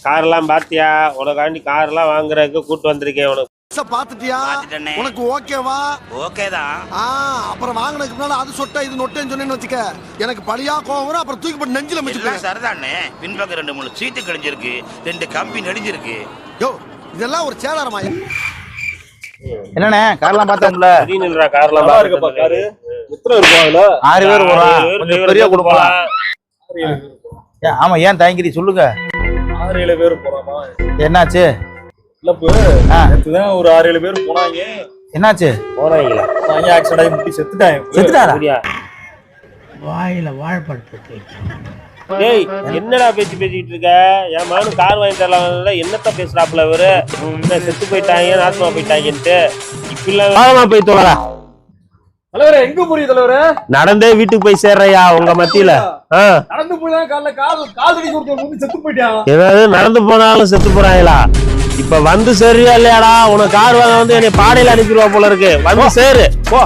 கார்லாம் பாத்தியா? உனக்காண்டி கார்லாம் வாங்குறதுக்கு கூட்டு வந்திருக்கேன். உனக்கு பாத்துட்டியா? உனக்கு ஓகேவா? ஓகேதான். அப்புறம் வாங்கினதுக்கு முன்னால அது சொட்ட இது நொட்டேன்னு சொன்னேன்னு வச்சுக்க, எனக்கு பழியா கோவம் வரும். அப்புறம் தூக்கி போட்டு நெஞ்சில மிச்சிக்கலாம். சரிதானே. பின்பக்கம் 2-3 சீட்டு கிழிஞ்சிருக்கு, 2 கம்பி நடிஞ்சிருக்கு. யோ இதெல்லாம் ஒரு சேதாரமா? என்னண்ணே கார்லாம் பார்த்தோம்ல? திடீர்னு கார்லாம் இருக்குப்பா. காரு எத்தனை இருக்கும் அதுல? 6 பேர் போறோம். கொஞ்சம் பெரிய கொடுக்கலாம். ஆமா, ஏன் தயங்கிரி சொல்லுங்க. 6-7 பேர் போறாமா? என்னாச்சு? இல்லப்பு நேத்துதான் ஒரு 6-7 பேர் போனாங்க. என்னாச்சு? போறாங்களா? நான் ஆக்சிடென்ட் ஆகி முட்டி செத்துட்டாங்க. செத்துட்டாரா? வாயில வாழைப்பழத்தை டேய், என்னடா பேசிட்டு இருக்க? என் மகனு கார் வாங்கி தரலாம். என்னத்த பேசுறாப்புல இவரு? செத்து போயிட்டாங்க, நாசமா போயிட்டாங்கன்ட்டு இப்ப போய் தோறா. தலைவரே எங்க போறீங்க தலைவரே? நடந்தே வீட்டுக்கு போய் சேர்றையா உங்க மத்தியில. நடந்து போய் தான் கால்ல கால் தடி கொடுத்து முட்டி செத்து போயிட்டான். ஏதாவது நடந்து போனாலும் செத்து போறாங்களா? இப்ப வந்து சரியா இல்லையாடா? உனக்கு கார் வாங்க வந்து என்னை பாடையில அனுப்பிடுவா போல இருக்கு. வந்து சேரு போ.